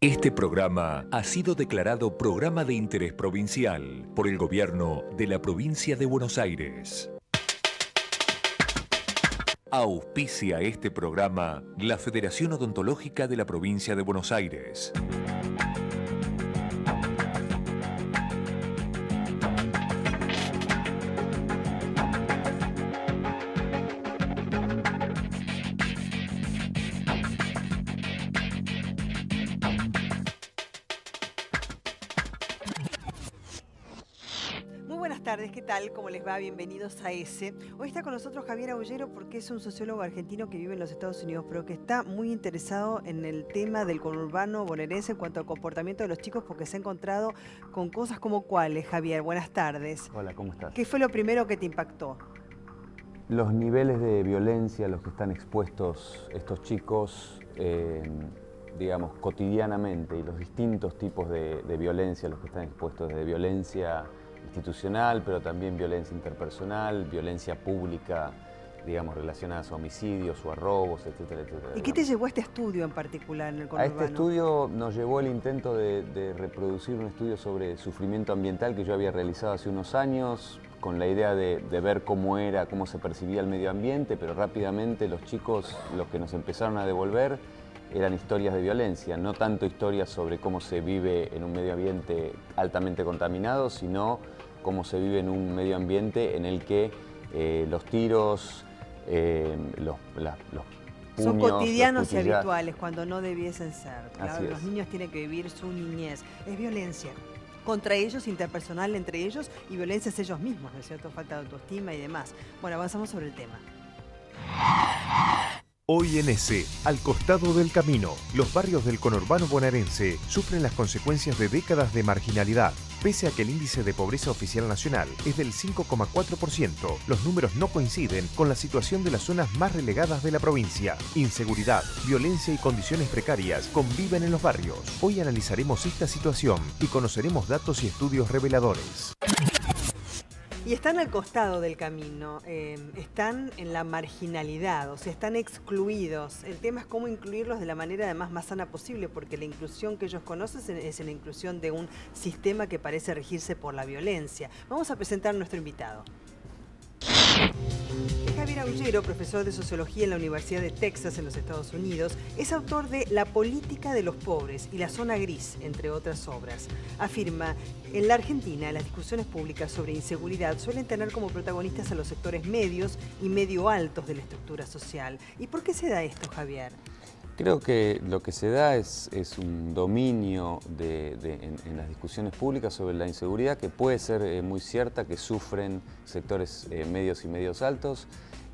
Este programa ha sido declarado Programa de Interés Provincial por el Gobierno de la Provincia de Buenos Aires. Auspicia este programa la Federación Odontológica de la Provincia de Buenos Aires. ¿Qué tal? ¿Cómo les va? Bienvenidos a ESE. Hoy está con nosotros Javier Aullero porque es un sociólogo argentino que vive en los Estados Unidos, pero que está muy interesado en el tema del conurbano bonaerense en cuanto al comportamiento de los chicos, porque se ha encontrado con cosas como cuáles. Javier, buenas tardes. Hola, ¿cómo estás? ¿Qué fue lo primero que te impactó? Los niveles de violencia a los que están expuestos estos chicos, digamos, cotidianamente, y los distintos tipos de violencia a los que están expuestos, desde violencia institucional, pero también violencia interpersonal, violencia pública, digamos, relacionadas a homicidios o a robos, etcétera, etcétera. ¿Y qué te llevó a este estudio en particular en el conurbano? A este estudio nos llevó el intento de reproducir un estudio sobre sufrimiento ambiental que yo había realizado hace unos años, con la idea de ver cómo se percibía el medio ambiente, pero rápidamente los chicos, los que nos empezaron a devolver, eran historias de violencia, no tanto historias sobre cómo se vive en un medio ambiente altamente contaminado, sino cómo se vive en un medio ambiente en el que los tiros, los puños, son cotidianos los y habituales cuando no debiesen ser. Así Los es. niños tienen que vivir su niñez. Es violencia contra ellos, interpersonal entre ellos, y violencia hacia ellos mismos, ¿no es cierto? Falta de autoestima y demás. Bueno, avanzamos sobre el tema. Hoy en ESE, al costado del camino, los barrios del conurbano bonaerense sufren las consecuencias de décadas de marginalidad. Pese a que el índice de pobreza oficial nacional es del 5,4%, los números no coinciden con la situación de las zonas más relegadas de la provincia. Inseguridad, violencia y condiciones precarias conviven en los barrios. Hoy analizaremos esta situación y conoceremos datos y estudios reveladores. Y están al costado del camino, están en la marginalidad, o sea, están excluidos. El tema es cómo incluirlos de la manera además más sana posible, porque la inclusión que ellos conocen es la inclusión de un sistema que parece regirse por la violencia. Vamos a presentar a nuestro invitado. Javier Aullero, profesor de Sociología en la Universidad de Texas en los Estados Unidos, es autor de La política de los pobres y la zona gris, entre otras obras. Afirma, en la Argentina las discusiones públicas sobre inseguridad suelen tener como protagonistas a los sectores medios y medio altos de la estructura social. ¿Y por qué se da esto, Javier? Creo que lo que se da es un dominio en las discusiones públicas sobre la inseguridad que puede ser muy cierta, que sufren sectores medios y medios altos,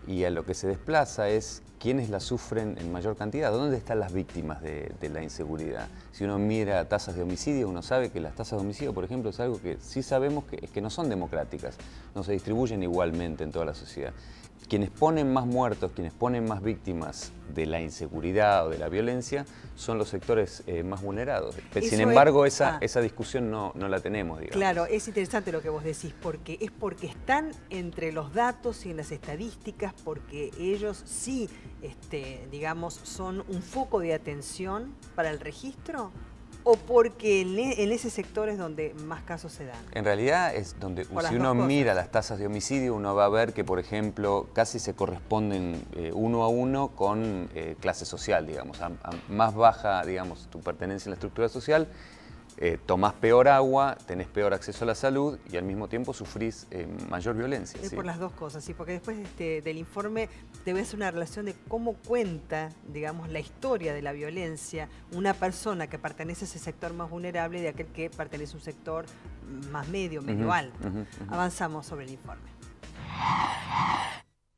y a lo que se desplaza es quiénes la sufren en mayor cantidad, dónde están las víctimas de la inseguridad. Si uno mira tasas de homicidio, uno sabe que las tasas de homicidio, por ejemplo, es algo que sí sabemos que no son democráticas, no se distribuyen igualmente en toda la sociedad. Quienes ponen más muertos, quienes ponen más víctimas de la inseguridad o de la violencia son los sectores más vulnerados. Sin embargo, esa discusión no la tenemos, digamos. Claro, es interesante lo que vos decís, porque están entre los datos y en las estadísticas, porque ellos sí, digamos, son un foco de atención para el registro. ¿O porque en ese sector es donde más casos se dan? En realidad es donde, si uno mira las tasas de homicidio, uno va a ver que, por ejemplo, casi se corresponden uno a uno con clase social, digamos. A más baja, digamos, tu pertenencia en la estructura social, tomás peor agua, tenés peor acceso a la salud y al mismo tiempo sufrís mayor violencia. Es ¿sí? Por las dos cosas, sí, porque después del informe te ves una relación de cómo cuenta, digamos, la historia de la violencia una persona que pertenece a ese sector más vulnerable de aquel que pertenece a un sector más medio alto. Avanzamos sobre el informe.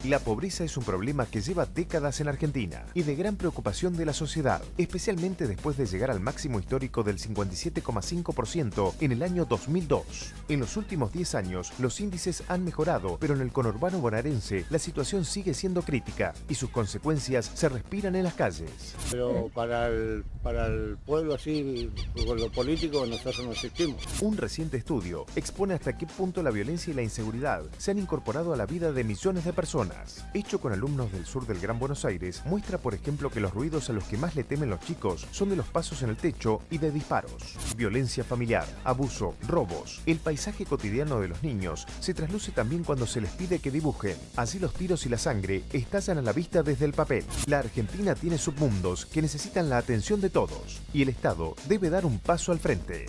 La pobreza es un problema que lleva décadas en Argentina y de gran preocupación de la sociedad, especialmente después de llegar al máximo histórico del 57,5% en el año 2002. En los últimos 10 años, los índices han mejorado, pero en el conurbano bonaerense la situación sigue siendo crítica y sus consecuencias se respiran en las calles. Pero para el pueblo así, con lo político, nosotros no existimos. Un reciente estudio expone hasta qué punto la violencia y la inseguridad se han incorporado a la vida de millones de personas. Hecho con alumnos del sur del Gran Buenos Aires, muestra por ejemplo que los ruidos a los que más le temen los chicos son de los pasos en el techo y de disparos. Violencia familiar, abuso, robos. El paisaje cotidiano de los niños se trasluce también cuando se les pide que dibujen. Así los tiros y la sangre estallan a la vista desde el papel. La Argentina tiene submundos que necesitan la atención de todos y el Estado debe dar un paso al frente.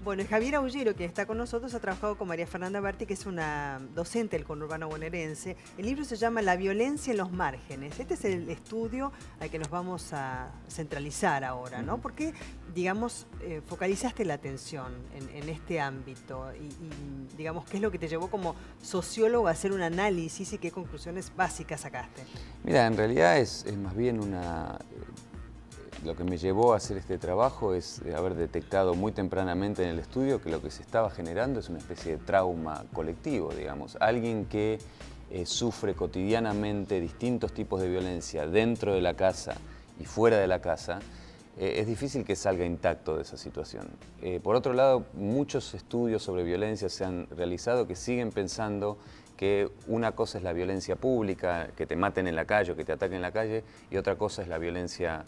Bueno, Javier Aullero, que está con nosotros, ha trabajado con María Fernanda Berti, que es una docente del conurbano bonaerense. El libro se llama La violencia en los márgenes. Este es el estudio al que nos vamos a centralizar ahora, ¿no? Porque, digamos, focalizaste la atención en este ámbito y, digamos, ¿qué es lo que te llevó como sociólogo a hacer un análisis y qué conclusiones básicas sacaste? Mira, en realidad es más bien una... Lo que me llevó a hacer este trabajo es haber detectado muy tempranamente en el estudio que lo que se estaba generando es una especie de trauma colectivo, digamos. Alguien que sufre cotidianamente distintos tipos de violencia dentro de la casa y fuera de la casa, es difícil que salga intacto de esa situación. Por otro lado, muchos estudios sobre violencia se han realizado que siguen pensando que una cosa es la violencia pública, que te maten en la calle o que te ataquen en la calle, y otra cosa es la violencia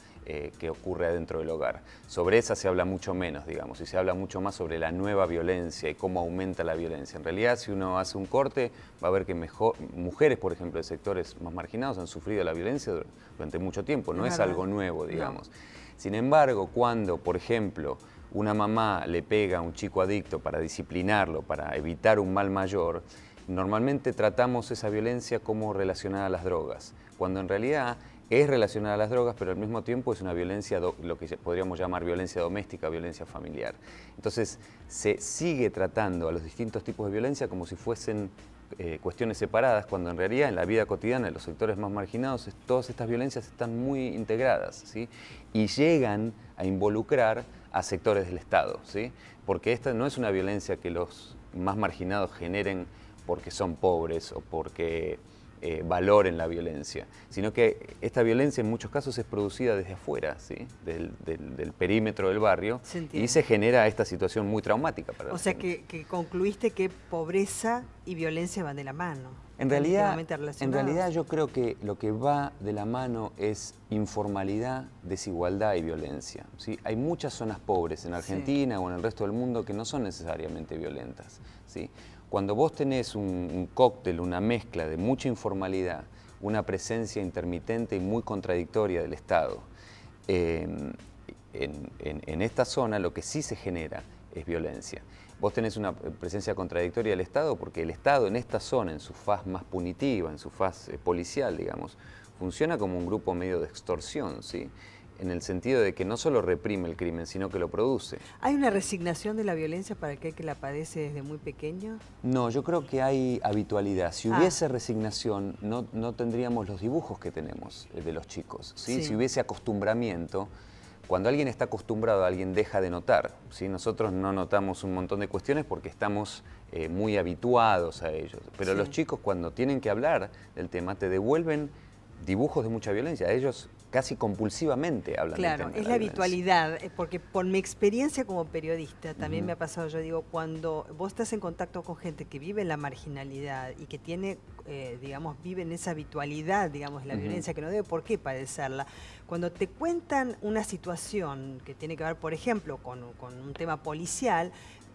que ocurre adentro del hogar. Sobre esa se habla mucho menos, digamos, y se habla mucho más sobre la nueva violencia y cómo aumenta la violencia. En realidad, si uno hace un corte, va a ver que mujeres, por ejemplo, de sectores más marginados han sufrido la violencia durante mucho tiempo, no es algo nuevo, digamos. No. Sin embargo, cuando, por ejemplo, una mamá le pega a un chico adicto para disciplinarlo, para evitar un mal mayor, normalmente tratamos esa violencia como relacionada a las drogas, cuando en realidad es relacionada a las drogas, pero al mismo tiempo es una violencia, lo que podríamos llamar violencia doméstica, violencia familiar. Entonces se sigue tratando a los distintos tipos de violencia como si fuesen cuestiones separadas, cuando en realidad en la vida cotidiana de los sectores más marginados todas estas violencias están muy integradas, ¿sí? Y llegan a involucrar a sectores del Estado, ¿sí? Porque esta no es una violencia que los más marginados generen porque son pobres o porque valoren la violencia, sino que esta violencia en muchos casos es producida desde afuera, ¿sí? del perímetro del barrio, y se genera esta situación muy traumática para la gente. O sea que concluiste que pobreza y violencia van de la mano. En realidad yo creo que lo que va de la mano es informalidad, desigualdad y violencia, ¿sí? Hay muchas zonas pobres en Argentina o en el resto del mundo que no son necesariamente violentas, ¿sí? Cuando vos tenés un cóctel, una mezcla de mucha informalidad, una presencia intermitente y muy contradictoria del Estado, en esta zona lo que sí se genera es violencia. Vos tenés una presencia contradictoria del Estado porque el Estado en esta zona, en su faz más punitiva, en su faz policial, digamos, funciona como un grupo medio de extorsión, ¿sí? En el sentido de que no solo reprime el crimen, sino que lo produce. ¿Hay una resignación de la violencia para aquel que la padece desde muy pequeño? No, yo creo que hay habitualidad. Si hubiese resignación, no tendríamos los dibujos que tenemos de los chicos, ¿sí? Si hubiese acostumbramiento, cuando alguien está acostumbrado, alguien deja de notar, ¿sí? Nosotros no notamos un montón de cuestiones porque estamos muy habituados a ellos. Pero los chicos, cuando tienen que hablar del tema, te devuelven dibujos de mucha violencia. Ellos casi compulsivamente hablan del tema. Claro, es la habitualidad, porque por mi experiencia como periodista también me ha pasado, yo digo, cuando vos estás en contacto con gente que vive en la marginalidad y que tiene, digamos, vive en esa habitualidad, digamos, la violencia, que no debe por qué padecerla, cuando te cuentan una situación que tiene que ver, por ejemplo, con un tema policial,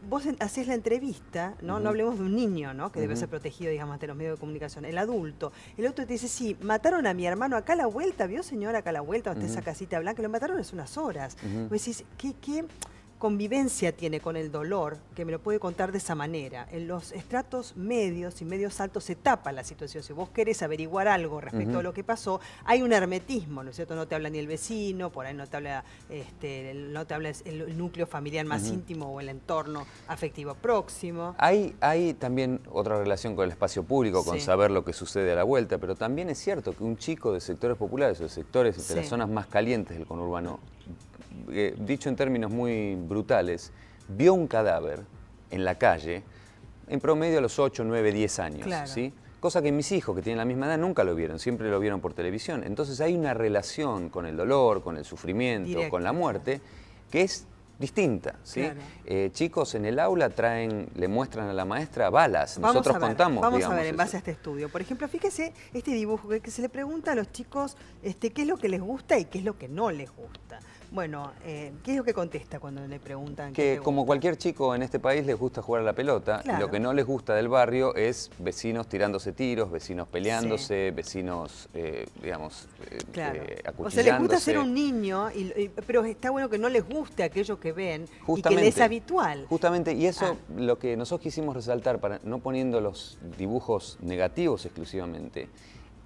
vos hacés la entrevista, ¿no? No hablemos de un niño, ¿no? Que debe ser protegido, digamos, ante los medios de comunicación. El adulto. El otro te dice, sí, mataron a mi hermano acá a la vuelta, ¿vio, señora, acá a la vuelta, esa casita blanca? Lo mataron hace unas horas. Vos decís, convivencia tiene con el dolor, que me lo puede contar de esa manera. En los estratos medios y medios altos se tapa la situación. Si vos querés averiguar algo respecto a lo que pasó, hay un hermetismo, ¿no es cierto? No te habla ni el vecino, por ahí no te habla, no te habla el núcleo familiar más íntimo o el entorno afectivo próximo. Hay también otra relación con el espacio público, con saber lo que sucede a la vuelta, pero también es cierto que un chico de sectores populares o de sectores de las zonas más calientes del conurbano, dicho en términos muy brutales, vio un cadáver en la calle en promedio a los 8, 9, 10 años, claro. ¿sí? Cosa que mis hijos, que tienen la misma edad, nunca lo vieron, siempre lo vieron por televisión. Entonces hay una relación con el dolor, con el sufrimiento, directo, con la muerte, que es distinta, ¿sí? Claro. Chicos en el aula le muestran a la maestra balas, nosotros contamos, vamos digamos, a ver en base a este estudio. Por ejemplo, fíjese este dibujo que se le pregunta a los chicos qué es lo que les gusta y qué es lo que no les gusta. Bueno, ¿qué es lo que contesta cuando le preguntan? Que como cualquier chico en este país les gusta jugar a la pelota, y lo que no les gusta del barrio es vecinos tirándose tiros, vecinos peleándose, vecinos, digamos, acuchillándose. O sea, les gusta ser un niño, pero está bueno que no les guste aquello que ven y que les es habitual. Justamente, y eso lo que nosotros quisimos resaltar, para no poniendo los dibujos negativos exclusivamente,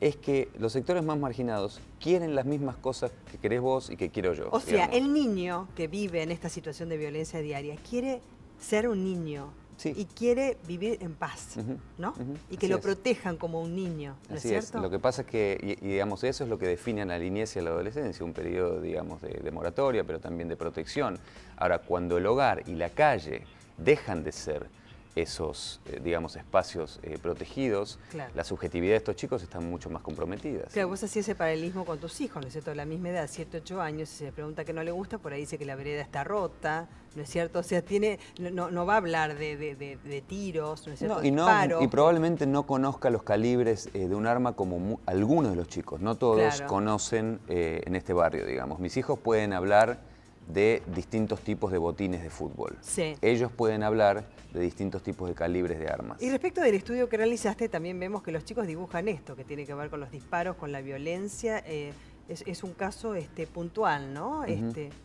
es que los sectores más marginados quieren las mismas cosas que querés vos y que quiero yo. O sea, el niño que vive en esta situación de violencia diaria quiere ser un niño y quiere vivir en paz, ¿no? Y que lo protejan como un niño, ¿no es cierto? Lo que pasa es que, digamos, eso es lo que define a la niñez y a la adolescencia, un periodo, digamos, de moratoria, pero también de protección. Ahora, cuando el hogar y la calle dejan de ser esos, digamos, espacios protegidos, la subjetividad de estos chicos está mucho más comprometida. Claro, vos hacías ese paralelismo con tus hijos, ¿no es cierto? De la misma edad, 7, 8 años, si se le pregunta qué no le gusta, por ahí dice que la vereda está rota, ¿no es cierto? O sea, no va a hablar de tiros, ¿no es cierto? Y probablemente no conozca los calibres de un arma como algunos de los chicos, no todos conocen en este barrio, digamos. Mis hijos pueden hablar de distintos tipos de botines de fútbol. Ellos pueden hablar de distintos tipos de calibres de armas. Y respecto del estudio que realizaste, también vemos que los chicos dibujan esto, que tiene que ver con los disparos, con la violencia. Es un caso puntual, ¿no?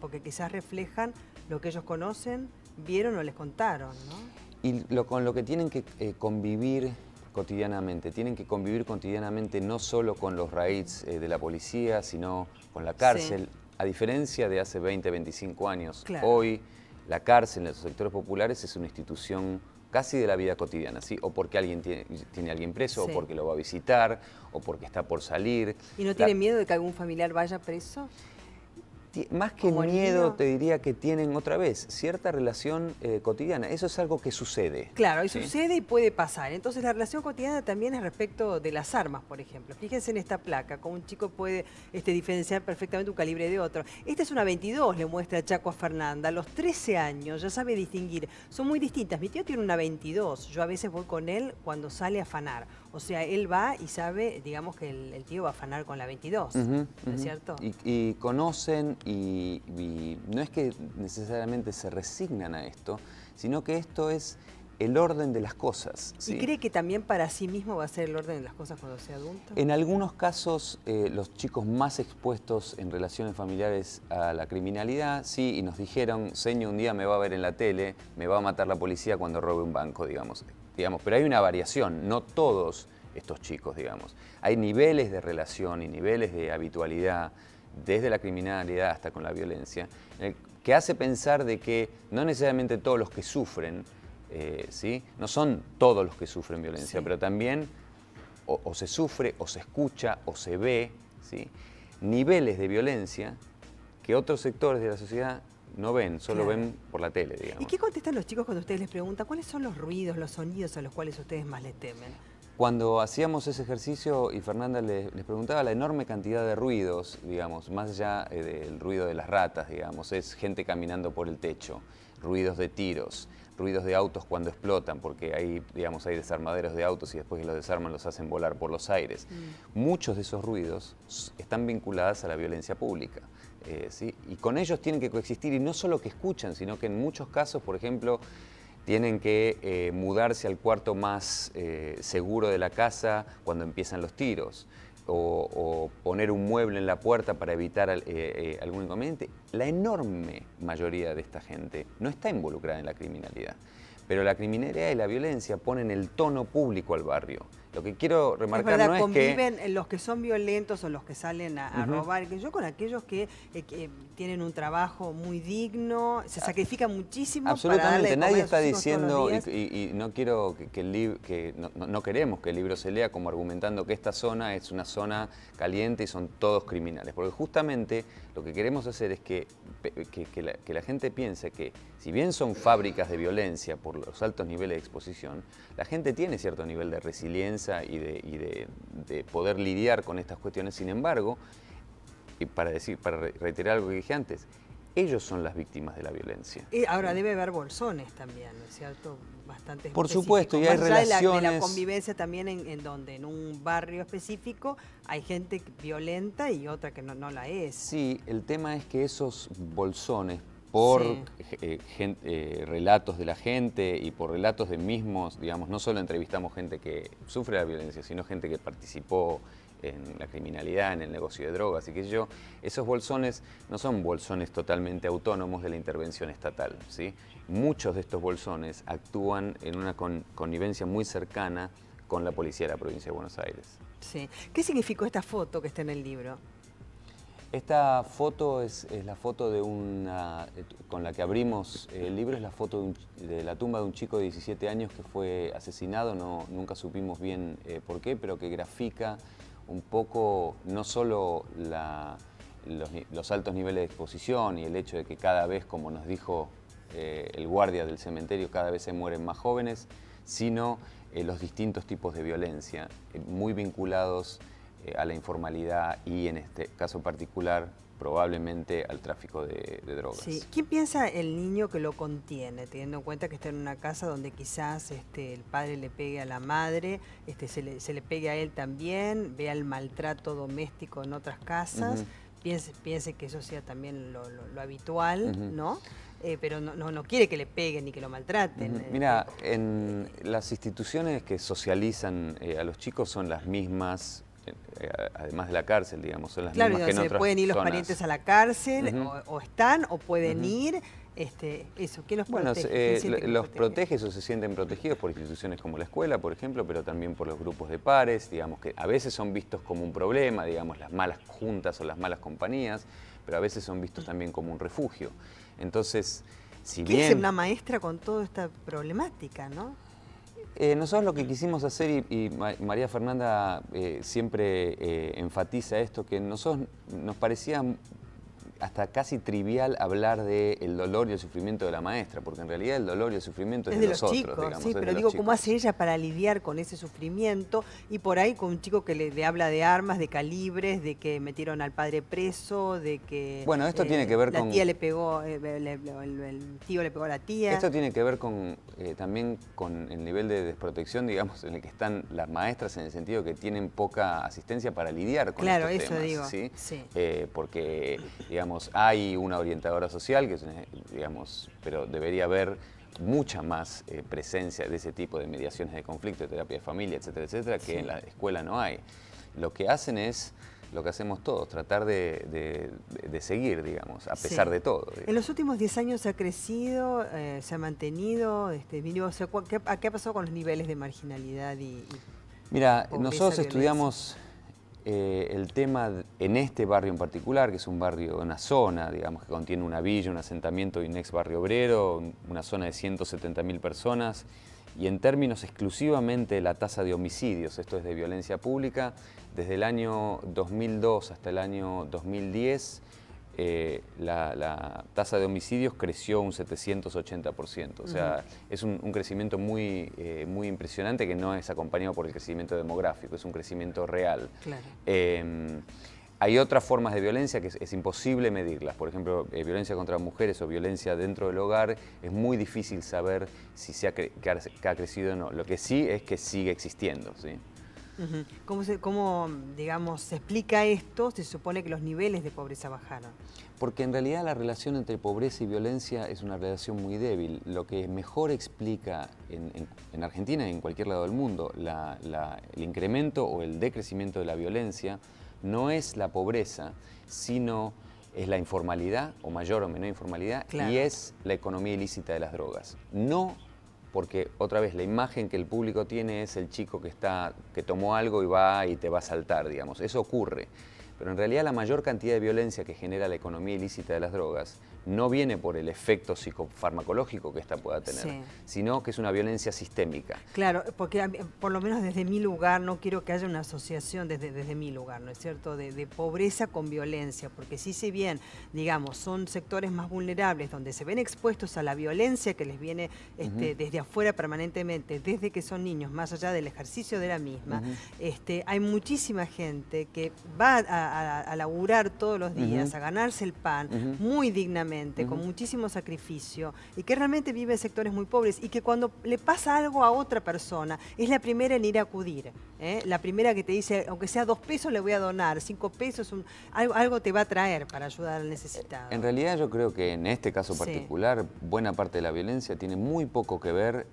Porque quizás reflejan lo que ellos conocen, vieron o les contaron, ¿no? Y con lo que tienen que convivir cotidianamente. Tienen que convivir cotidianamente no solo con los raids de la policía, sino con la cárcel. A diferencia de hace 20, 25 años, hoy la cárcel en los sectores populares es una institución casi de la vida cotidiana, ¿sí? O porque alguien tiene a alguien preso, o porque lo va a visitar, o porque está por salir. ¿Y no tiene miedo de que algún familiar vaya preso? Más que miedo, te diría que tienen otra vez cierta relación cotidiana. Eso es algo que sucede. Claro, y sucede y puede pasar. Entonces la relación cotidiana también es respecto de las armas, por ejemplo. Fíjense en esta placa, como un chico puede diferenciar perfectamente un calibre de otro. Esta es una 22, le muestra Chaco a Fernanda. A los 13 años ya sabe distinguir. Son muy distintas. Mi tío tiene una 22. Yo a veces voy con él cuando sale a afanar. O sea, él va y sabe, digamos, que el tío va a afanar con la 22, ¿no es cierto? Y conocen y no es que necesariamente se resignan a esto, sino que esto es el orden de las cosas, ¿sí? ¿Y cree que también para sí mismo va a ser el orden de las cosas cuando sea adulto? En algunos casos, los chicos más expuestos en relaciones familiares a la criminalidad, sí, y nos dijeron, señor, un día me va a ver en la tele, me va a matar la policía cuando robe un banco, digamos. Pero hay una variación, no todos estos chicos, digamos. Hay niveles de relación y niveles de habitualidad, desde la criminalidad hasta con la violencia, que hace pensar de que no necesariamente todos los que sufren, ¿sí? No son todos los que sufren violencia, pero también o se sufre, o se escucha, o se ve, ¿sí? Niveles de violencia que otros sectores de la sociedad no ven, solo ven por la tele, digamos. ¿Y qué contestan los chicos cuando ustedes les preguntan cuáles son los ruidos, los sonidos a los cuales ustedes más les temen? Cuando hacíamos ese ejercicio y Fernanda les preguntaba la enorme cantidad de ruidos, digamos, más allá del ruido de las ratas, digamos, es gente caminando por el techo, ruidos de tiros, ruidos de autos cuando explotan, porque hay, digamos, hay desarmaderos de autos y después que los desarman los hacen volar por los aires. Muchos de esos ruidos están vinculados a la violencia pública. ¿Sí? Y con ellos tienen que coexistir, y no solo que escuchan, sino que en muchos casos, por ejemplo, tienen que mudarse al cuarto más seguro de la casa cuando empiezan los tiros. o poner un mueble en la puerta para evitar algún inconveniente. La enorme mayoría de esta gente no está involucrada en la criminalidad, pero la criminalidad y la violencia ponen el tono público al barrio. Lo que quiero remarcar no es que... conviven los que son violentos o los que salen a robar, que yo con aquellos que tienen un trabajo muy digno, se sacrifican muchísimo. Absolutamente, para nadie está darle de comer a sus hijos diciendo, todos los días. y no quiero no queremos que el libro se lea como argumentando que esta zona es una zona caliente y son todos criminales, porque justamente lo que queremos hacer es que la gente piense que si bien son fábricas de violencia por los altos niveles de exposición, la gente tiene cierto nivel de resiliencia y de poder lidiar con estas cuestiones. Sin embargo, y para reiterar algo que dije antes, ellos son las víctimas de la violencia. Ahora debe haber bolsones también, ¿no es cierto? Bastante por específicos. supuesto, y hay Más allá relaciones... de la convivencia también en un barrio específico hay gente violenta y otra que no la es. Sí, el tema es que esos bolsones, por relatos de la gente y por relatos de mismos, digamos, no solo entrevistamos gente que sufre la violencia, sino gente que participó en la criminalidad, en el negocio de drogas y qué sé yo, esos bolsones no son bolsones totalmente autónomos de la intervención estatal, ¿sí? Muchos de estos bolsones actúan en una connivencia muy cercana con la policía de la provincia de Buenos Aires. Sí. ¿Qué significó esta foto que está en el libro? Esta foto es la foto de con la que abrimos el libro, es la foto de la tumba de un chico de 17 años que fue asesinado, nunca supimos bien por qué, pero que grafica un poco no solo los altos niveles de exposición y el hecho de que cada vez, como nos dijo el guardia del cementerio, cada vez se mueren más jóvenes, sino los distintos tipos de violencia, muy vinculados a la informalidad y en este caso particular probablemente al tráfico de drogas. Sí. ¿Quién piensa el niño que lo contiene, teniendo en cuenta que está en una casa donde quizás el padre le pegue a la madre, se le pegue a él también, vea el maltrato doméstico en otras casas, piense que eso sea también lo habitual, ¿no? Pero no quiere que le peguen ni que lo maltraten. Mira, en las instituciones que socializan a los chicos son las mismas, además de la cárcel, digamos, son las mismas que en otras pueden ir los zonas. parientes a la cárcel, o están, o pueden ir, eso, ¿qué los protege? Los protege o se sienten protegidos por instituciones como la escuela, por ejemplo, pero también por los grupos de pares, digamos, que a veces son vistos como un problema, digamos, las malas juntas o las malas compañías, pero a veces son vistos también como un refugio. Entonces, si bien... ¿Qué es una maestra con toda esta problemática, no? Nosotros lo que quisimos hacer, y María Fernanda siempre enfatiza esto, que nosotros nos parecía hasta casi trivial hablar del dolor y el sufrimiento de la maestra, porque en realidad el dolor y el sufrimiento es de los otros, chicos, digamos. Sí, pero digo, ¿cómo hace ella para lidiar con ese sufrimiento? Y por ahí con un chico que le habla de armas, de calibres, de que metieron al padre preso, de que... Bueno, esto tiene que ver con... La tía le pegó, el tío le pegó a la tía. Esto tiene que ver también con el nivel de desprotección, digamos, en el que están las maestras, en el sentido que tienen poca asistencia para lidiar con estos temas. Claro, eso digo. ¿Sí? Porque, digamos, hay una orientadora social, digamos, pero debería haber mucha más presencia de ese tipo de mediaciones de conflicto, de terapia de familia, etcétera, etcétera, que en la escuela no hay. Lo que hacen es lo que hacemos todos, tratar de seguir, digamos, a pesar de todo. Digamos. En los últimos 10 años se ha crecido, se ha mantenido, ¿qué ha pasado con los niveles de marginalidad y Mira, pobreza, nosotros violencia? estudiamos el tema en este barrio en particular, que es un barrio, una zona, digamos, que contiene una villa, un asentamiento y un ex barrio obrero, una zona de 170.000 personas, y en términos exclusivamente de la tasa de homicidios, esto es de violencia pública, desde el año 2002 hasta el año 2010, la tasa de homicidios creció un 780%. O sea, es un crecimiento muy impresionante que no es acompañado por el crecimiento demográfico, es un crecimiento real. Claro. Hay otras formas de violencia que es imposible medirlas. Por ejemplo, violencia contra mujeres o violencia dentro del hogar, es muy difícil saber si que ha crecido o no. Lo que sí es que sigue existiendo, ¿sí? ¿Cómo, digamos, se explica esto? Se supone que los niveles de pobreza bajaron. Porque en realidad la relación entre pobreza y violencia es una relación muy débil. Lo que mejor explica en Argentina y en cualquier lado del mundo el incremento o el decrecimiento de la violencia no es la pobreza, sino es la informalidad, o mayor o menor informalidad, claro, y es la economía ilícita de las drogas. No porque, otra vez, la imagen que el público tiene es el chico que tomó algo y va y te va a asaltar, digamos. Eso ocurre. Pero en realidad la mayor cantidad de violencia que genera la economía ilícita de las drogas no viene por el efecto psicofarmacológico que esta pueda tener, sí, sino que es una violencia sistémica. Claro, porque por lo menos desde mi lugar no quiero que haya una asociación desde mi lugar, ¿no es cierto?, de pobreza con violencia, porque si bien, digamos, son sectores más vulnerables donde se ven expuestos a la violencia que les viene desde afuera permanentemente, desde que son niños, más allá del ejercicio de la misma, hay muchísima gente que va a laburar todos los días, a ganarse el pan, muy dignamente, con muchísimo sacrificio, y que realmente vive en sectores muy pobres, y que cuando le pasa algo a otra persona, es la primera en ir a acudir, la primera que te dice, aunque sea 2 pesos le voy a donar, 5 pesos, algo te va a traer para ayudar al necesitado. En realidad yo creo que en este caso particular, buena parte de la violencia tiene muy poco que ver,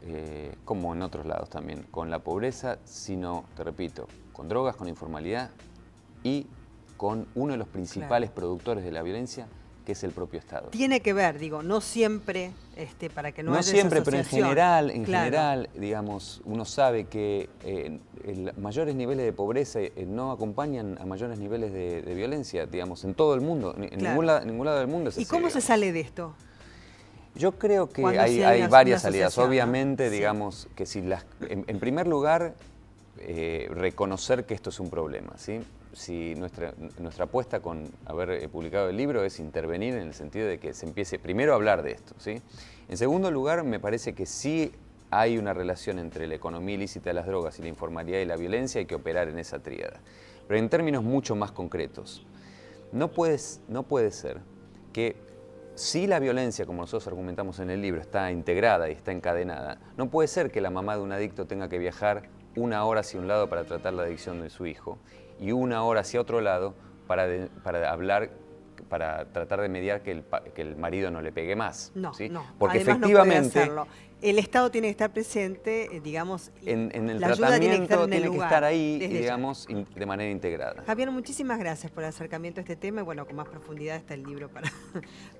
como en otros lados también, con la pobreza, sino, te repito, con drogas, con informalidad y con uno de los principales productores de la violencia, que es el propio Estado. Tiene que ver, digo, no siempre, para que no haya siempre, esa pero en asociación. general, digamos, uno sabe que mayores niveles de pobreza no acompañan a mayores niveles de violencia, digamos, en todo el mundo, en ningún lado del mundo es así. ¿Y cómo se sale de esto? Yo creo que hay varias salidas. Obviamente, ¿no? Digamos, que si en primer lugar, reconocer que esto es un problema, ¿sí? Si nuestra apuesta con haber publicado el libro es intervenir en el sentido de que se empiece primero a hablar de esto, ¿sí? En segundo lugar, me parece que sí hay una relación entre la economía ilícita de las drogas y la informalidad y la violencia, hay que operar en esa tríada. Pero en términos mucho más concretos, no puede ser que si la violencia, como nosotros argumentamos en el libro, está integrada y está encadenada, no puede ser que la mamá de un adicto tenga que viajar 1 hora hacia un lado para tratar la adicción de su hijo y 1 hora hacia otro lado para tratar de mediar que el marido no le pegue más. No, ¿sí? no. Porque además efectivamente... No puede hacerlo. El Estado tiene que estar presente, digamos, en el la ayuda tratamiento tiene que estar ahí, desde digamos, de manera integrada. Javier, muchísimas gracias por el acercamiento a este tema y bueno, con más profundidad está el libro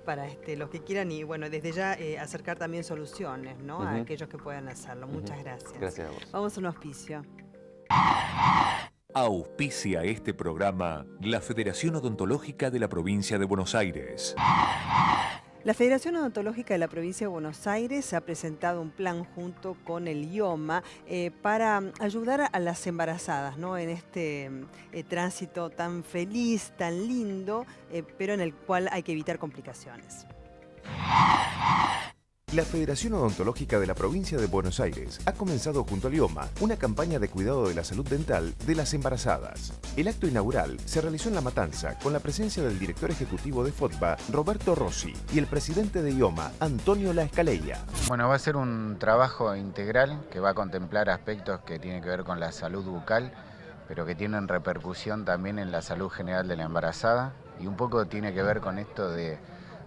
para los que quieran y bueno, desde ya acercar también soluciones, ¿no? A aquellos que puedan hacerlo. Muchas gracias. Gracias a vos. Vamos a un auspicio. Auspicia este programa la Federación Odontológica de la Provincia de Buenos Aires. La Federación Odontológica de la Provincia de Buenos Aires ha presentado un plan junto con el IOMA para ayudar a las embarazadas, ¿no? En este tránsito tan feliz, tan lindo, pero en el cual hay que evitar complicaciones. La Federación Odontológica de la Provincia de Buenos Aires ha comenzado junto al IOMA una campaña de cuidado de la salud dental de las embarazadas. El acto inaugural se realizó en La Matanza con la presencia del director ejecutivo de FODBA, Roberto Rossi, y el presidente de IOMA, Antonio La Escaleya. Bueno, va a ser un trabajo integral que va a contemplar aspectos que tienen que ver con la salud bucal, pero que tienen repercusión también en la salud general de la embarazada y un poco tiene que ver con esto de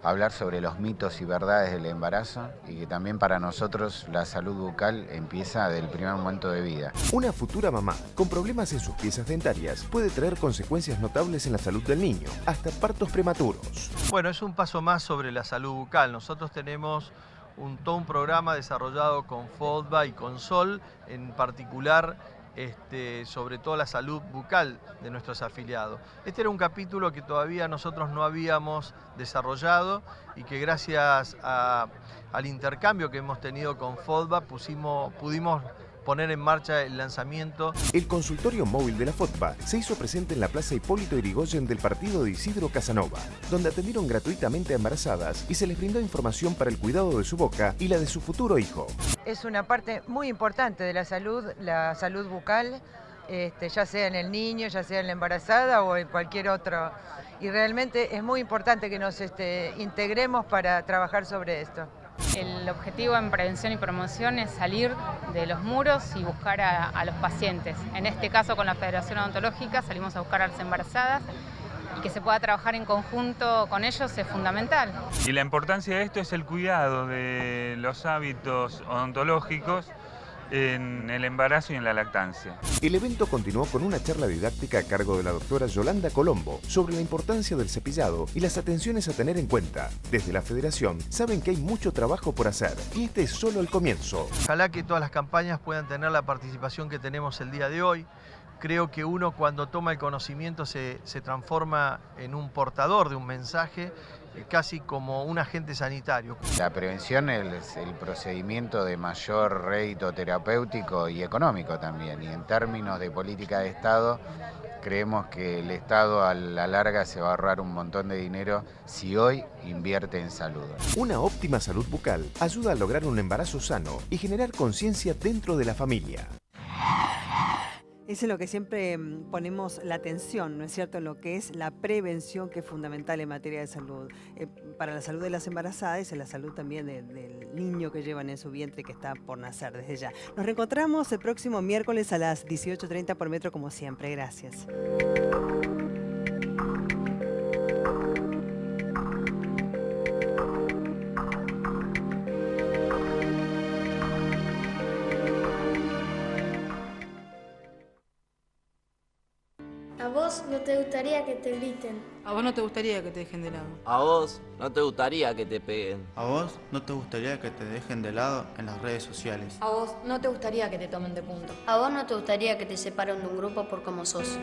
hablar sobre los mitos y verdades del embarazo y que también para nosotros la salud bucal empieza del primer momento de vida. Una futura mamá con problemas en sus piezas dentarias puede traer consecuencias notables en la salud del niño, hasta partos prematuros. Bueno, es un paso más sobre la salud bucal. Nosotros tenemos todo un programa desarrollado con FODBA y con SOL, en particular sobre todo la salud bucal de nuestros afiliados. Este era un capítulo que todavía nosotros no habíamos desarrollado y que gracias al intercambio que hemos tenido con FODBA pudimos poner en marcha el lanzamiento. El consultorio móvil de la FODBA se hizo presente en la Plaza Hipólito Yrigoyen del partido de Isidro Casanova, donde atendieron gratuitamente a embarazadas y se les brindó información para el cuidado de su boca y la de su futuro hijo. Es una parte muy importante de la salud bucal, ya sea en el niño, ya sea en la embarazada o en cualquier otro. Y realmente es muy importante que nos integremos para trabajar sobre esto. El objetivo en prevención y promoción es salir de los muros y buscar a los pacientes. En este caso, con la Federación Odontológica, salimos a buscar a las embarazadas y que se pueda trabajar en conjunto con ellos es fundamental. Y la importancia de esto es el cuidado de los hábitos odontológicos en el embarazo y en la lactancia. El evento continuó con una charla didáctica a cargo de la doctora Yolanda Colombo sobre la importancia del cepillado y las atenciones a tener en cuenta. Desde la Federación saben que hay mucho trabajo por hacer y este es solo el comienzo. Ojalá que todas las campañas puedan tener la participación que tenemos el día de hoy. Creo que uno cuando toma el conocimiento se transforma en un portador de un mensaje, casi como un agente sanitario. La prevención es el procedimiento de mayor rédito terapéutico y económico también. Y en términos de política de Estado, creemos que el Estado a la larga se va a ahorrar un montón de dinero si hoy invierte en salud. Una óptima salud bucal ayuda a lograr un embarazo sano y generar conciencia dentro de la familia. Es en lo que siempre ponemos la atención, ¿no es cierto?, en lo que es la prevención, que es fundamental en materia de salud. Para la salud de las embarazadas y la salud también del niño que llevan en su vientre, que está por nacer desde ya. Nos reencontramos el próximo miércoles a las 18:30 por metro, como siempre. Gracias. ¿A vos no te gustaría que te griten? ¿A vos no te gustaría que te dejen de lado? ¿A vos no te gustaría que te peguen? ¿A vos no te gustaría que te dejen de lado en las redes sociales? ¿A vos no te gustaría que te tomen de punto? ¿A vos no te gustaría que te separen de un grupo por cómo sos?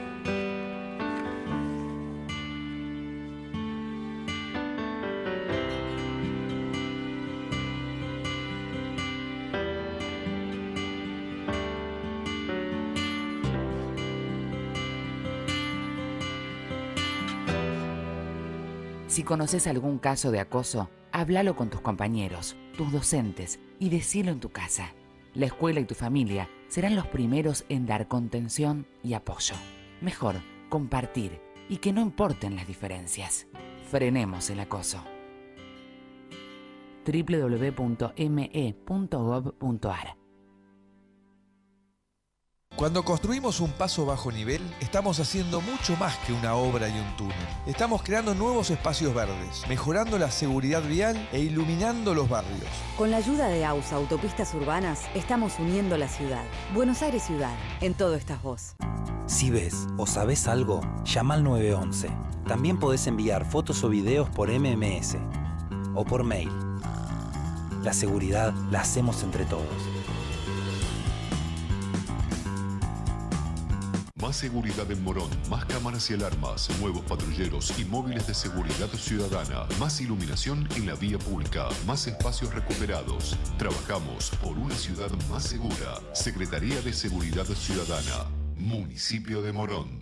Si conoces algún caso de acoso, háblalo con tus compañeros, tus docentes y decilo en tu casa. La escuela y tu familia serán los primeros en dar contención y apoyo. Mejor compartir y que no importen las diferencias. Frenemos el acoso. www.me.gov.ar. Cuando construimos un paso bajo nivel, estamos haciendo mucho más que una obra y un túnel. Estamos creando nuevos espacios verdes, mejorando la seguridad vial e iluminando los barrios. Con la ayuda de AUSA Autopistas Urbanas, estamos uniendo la ciudad. Buenos Aires Ciudad, en todo estás vos. Si ves o sabés algo, llama al 911. También podés enviar fotos o videos por MMS o por mail. La seguridad la hacemos entre todos. Más seguridad en Morón, más cámaras y alarmas, nuevos patrulleros y móviles de seguridad ciudadana, más iluminación en la vía pública, más espacios recuperados. Trabajamos por una ciudad más segura. Secretaría de Seguridad Ciudadana, Municipio de Morón.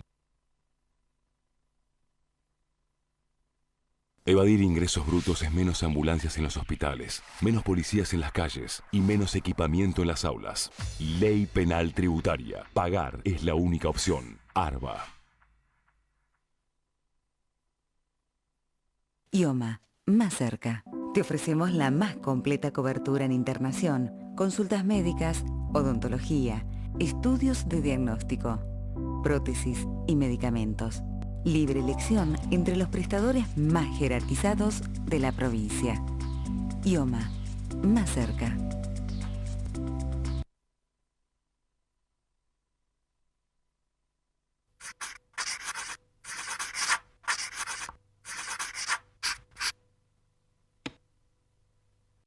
Evadir ingresos brutos es menos ambulancias en los hospitales, menos policías en las calles y menos equipamiento en las aulas. Ley Penal Tributaria. Pagar es la única opción. ARBA. IOMA, más cerca. Te ofrecemos la más completa cobertura en internación, consultas médicas, odontología, estudios de diagnóstico, prótesis y medicamentos. Libre elección entre los prestadores más jerarquizados de la provincia. IOMA, más cerca.